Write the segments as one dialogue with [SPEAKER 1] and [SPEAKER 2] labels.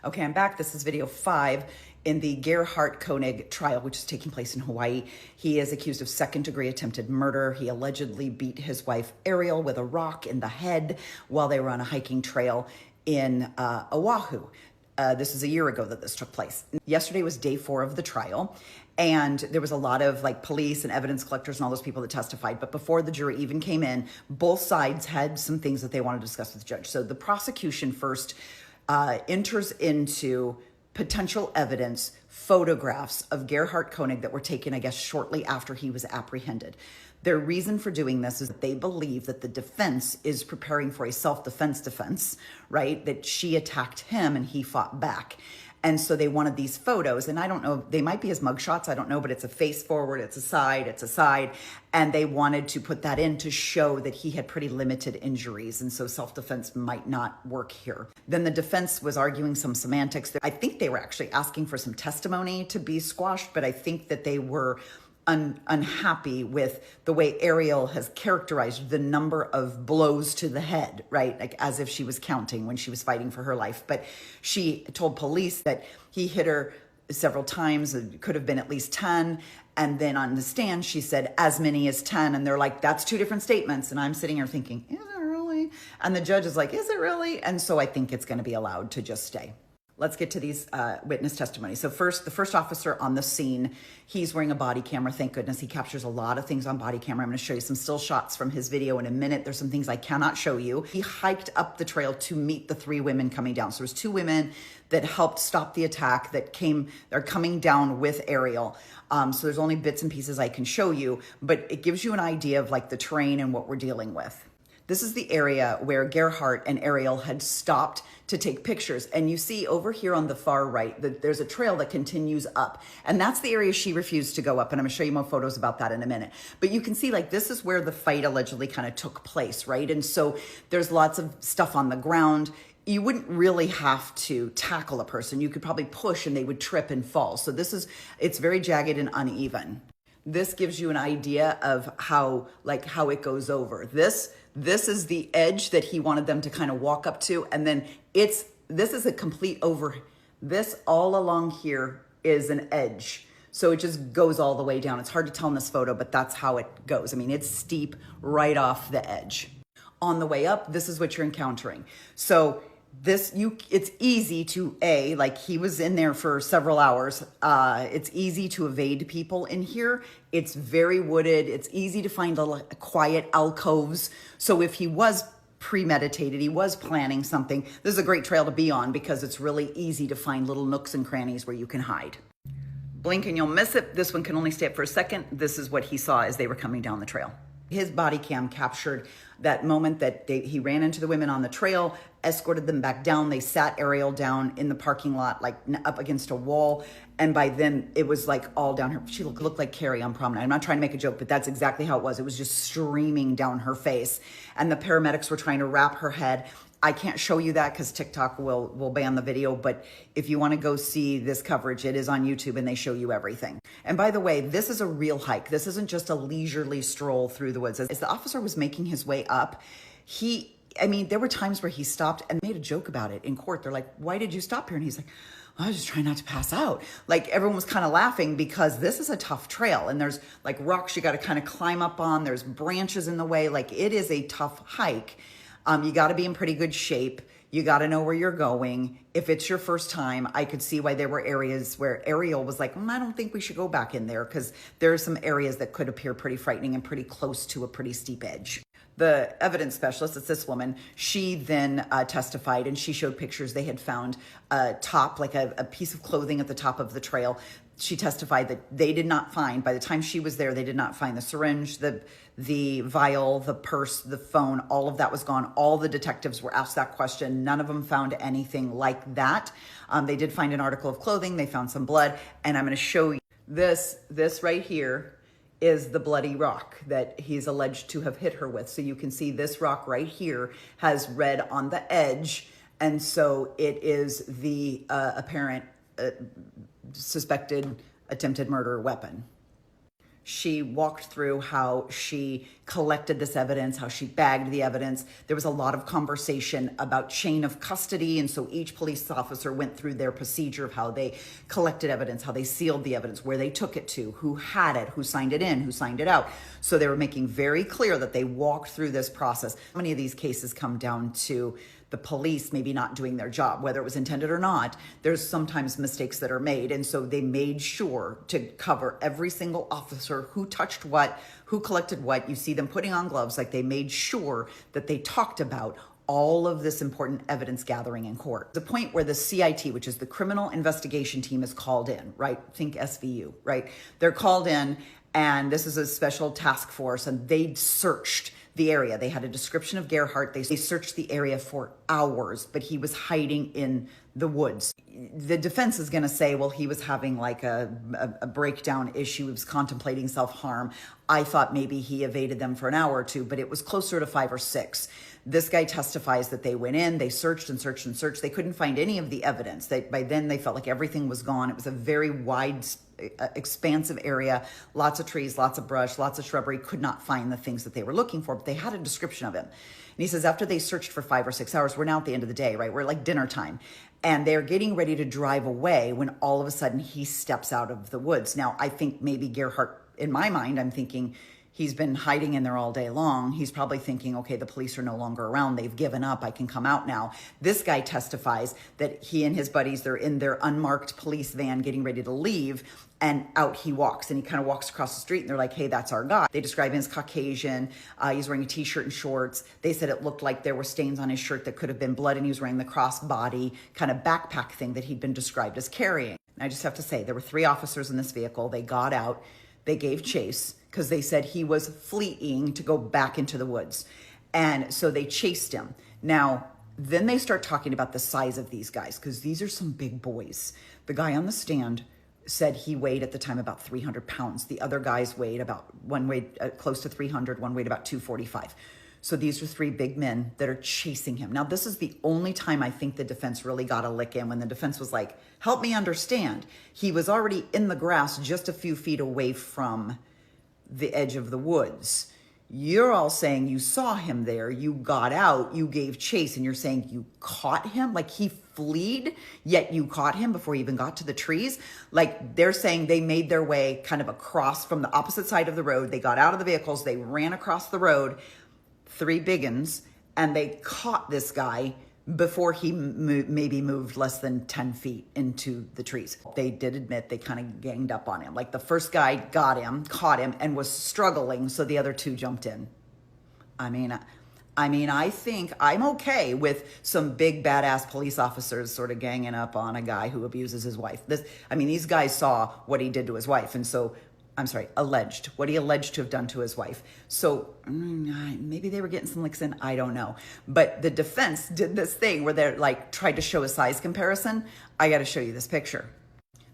[SPEAKER 1] Okay, I'm back. This is video 5 in the Gerhardt Konig trial, which is taking place in Hawaii. He is accused of second-degree attempted murder. He allegedly beat his wife, Ariel, with a rock in the head while they were on a hiking trail in Oahu. This is a year ago that this took place. Yesterday was day 4 of the trial, and there was a lot of police and evidence collectors and all those people that testified. But before the jury even came in, both sides had some things that they wanted to discuss with the judge. So the prosecution first enters into potential evidence, photographs of Gerhardt Konig that were taken, I guess, shortly after he was apprehended. Their reason for doing this is that they believe that the defense is preparing for a self-defense defense, right? That she attacked him and he fought back. And so they wanted these photos, and I don't know, they might be his mugshots, I don't know, but it's a face forward, it's a side, and they wanted to put that in to show that he had pretty limited injuries, and so self-defense might not work here. Then the defense was arguing some semantics. I think they were actually asking for some testimony to be squashed, but I think that they were unhappy with the way Ariel has characterized the number of blows to the head, right? Like as if she was counting when she was fighting for her life. But she told police that he hit her several times. It could have been at least 10. And then on the stand, she said as many as 10. And they're like, that's 2 different statements. And I'm sitting here thinking, is it really? And the judge is like, is it really? And so I think it's going to be allowed to just stay. Let's get to these witness testimonies. So first, the first officer on the scene, he's wearing a body camera. Thank goodness. He captures a lot of things on body camera. I'm going to show you some still shots from his video in a minute. There's some things I cannot show you. He hiked up the trail to meet the 3 women coming down. So there's 2 women that helped stop the attack they're coming down with Ariel. So there's only bits and pieces I can show you, but it gives you an idea of the terrain and what we're dealing with. This is the area where Gerhardt and Ariel had stopped to take pictures. And you see over here on the far right that there's a trail that continues up. And that's the area she refused to go up. And I'm gonna show you more photos about that in a minute. But you can see this is where the fight allegedly kind of took place, right? And so there's lots of stuff on the ground. You wouldn't really have to tackle a person. You could probably push and they would trip and fall. So it's very jagged and uneven. This gives you an idea of how it goes over. This is the edge that he wanted them to kind of walk up to. And then this is a complete over. This all along here is an edge. So it just goes all the way down. It's hard to tell in this photo, but that's how it goes. I mean, it's steep right off the edge. On the way up, this is what you're encountering. So it's easy to, he was in there for several hours. It's easy to evade people in here. It's very wooded. It's easy to find little quiet alcoves. So if he was premeditated, he was planning something, this is a great trail to be on because it's really easy to find little nooks and crannies where you can hide. Blink and you'll miss it. This one can only stay up for a second. This is what he saw as they were coming down the trail. His body cam captured that moment that he ran into the women on the trail, escorted them back down. They sat Ariel down in the parking lot, up against a wall. And by then it was all down her. She looked like Carrie on Promenade. I'm not trying to make a joke, but that's exactly how it was. It was just streaming down her face. And the paramedics were trying to wrap her head. I can't show you that because TikTok will ban the video, but if you want to go see this coverage, it is on YouTube and they show you everything. And by the way, this is a real hike. This isn't just a leisurely stroll through the woods. As the officer was making his way up, there were times where he stopped and made a joke about it in court. They're like, why did you stop here? And he's like, I was just trying not to pass out. Everyone was kind of laughing because this is a tough trail and there's rocks you got to kind of climb up on. There's branches in the way. It is a tough hike. You got to be in pretty good shape. You got to know where you're going. If it's your first time, I could see why there were areas where Ariel was like, I don't think we should go back in there because there are some areas that could appear pretty frightening and pretty close to a pretty steep edge. The evidence specialist, it's this woman, she then testified and she showed pictures. They had found a top, a piece of clothing at the top of the trail. She testified that they did not find, by the time she was there, they did not find the syringe, the vial, the purse, the phone, all of that was gone. All the detectives were asked that question. None of them found anything like that. They did find an article of clothing. They found some blood. And I'm going to show you this right here is the bloody rock that he's alleged to have hit her with. So you can see this rock right here has red on the edge. And so it is the apparent suspected attempted murder weapon. She walked through how she collected this evidence, how she bagged the evidence. There was a lot of conversation about chain of custody. And so each police officer went through their procedure of how they collected evidence, how they sealed the evidence, where they took it to, who had it, who signed it in, who signed it out. So they were making very clear that they walked through this process. Many of these cases come down to the police maybe not doing their job, whether it was intended or not. There's sometimes mistakes that are made. And so they made sure to cover every single officer who touched what, who collected what. You see them putting on gloves, like they made sure that they talked about all of this important evidence gathering in court. The point where the CIT, which is the criminal investigation team, is called in, right? Think SVU, right? They're called in, and this is a special task force, and they searched the area. They had a description of Gerhardt. They searched the area for hours, but he was hiding in the woods. The defense is going to say, well, he was having like a breakdown issue. He was contemplating self-harm. I thought maybe he evaded them for an hour or two, but it was closer to 5 or 6. This guy testifies that they went in, they searched and searched and searched. They couldn't find any of the evidence. By then they felt like everything was gone. It was a very wide, expansive area, lots of trees, lots of brush, lots of shrubbery. Could not find the things that they were looking for, but they had a description of him. And he says, after they searched for 5 or 6 hours, we're now at the end of the day, right? We're like dinner time. And they're getting ready to drive away when all of a sudden he steps out of the woods. Now, I think maybe Gerhardt, in my mind, I'm thinking he's been hiding in there all day long. He's probably thinking, okay, the police are no longer around. They've given up. I can come out now. This guy testifies that he and his buddies, they're in their unmarked police van getting ready to leave, and out he walks. And he kind of walks across the street, and they're like, hey, that's our guy. They describe him as Caucasian. He's wearing a t-shirt and shorts. They said it looked like there were stains on his shirt that could have been blood, and he was wearing the crossbody kind of backpack thing that he'd been described as carrying. And I just have to say, there were 3 officers in this vehicle. They got out. They gave chase because they said he was fleeing to go back into the woods. And so they chased him. Now, then they start talking about the size of these guys, because these are some big boys. The guy on the stand said he weighed at the time about 300 pounds. The other guys weighed one weighed close to 300, one weighed about 245. So these are 3 big men that are chasing him. Now, this is the only time I think the defense really got a lick in, when the defense was like, help me understand. He was already in the grass just a few feet away from the edge of the woods. You're all saying you saw him there, you got out, you gave chase, and you're saying you caught him? Like he fled, yet you caught him before he even got to the trees? Like they're saying they made their way kind of across from the opposite side of the road. They got out of the vehicles, they ran across the road, 3 biggins, and they caught this guy before he maybe moved less than 10 feet into the trees. They did admit they kind of ganged up on him. Like the first guy got him, caught him, and was struggling, so the other 2 jumped in. I mean, I think I'm okay with some big badass police officers sort of ganging up on a guy who abuses his wife. These guys saw what he did to his wife, and so what he alleged to have done to his wife. So maybe they were getting some licks in, I don't know. But the defense did this thing where they're like, tried to show a size comparison. I got to show you this picture.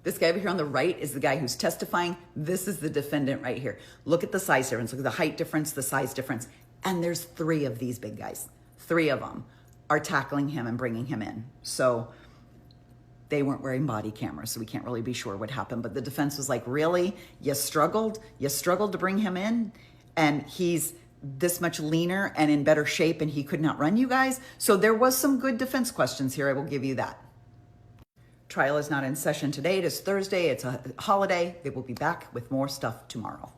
[SPEAKER 1] This guy over here on the right is the guy who's testifying. This is the defendant right here. Look at the size difference. Look at the height difference, the size difference. And there's 3 of these big guys. 3 of them are tackling him and bringing him in. So they weren't wearing body cameras, so we can't really be sure what happened. But the defense was like, really? You struggled to bring him in? And he's this much leaner and in better shape, and he could not run you guys? So there was some good defense questions here, I will give you that. Trial is not in session today. It is Thursday. It's a holiday. They will be back with more stuff tomorrow.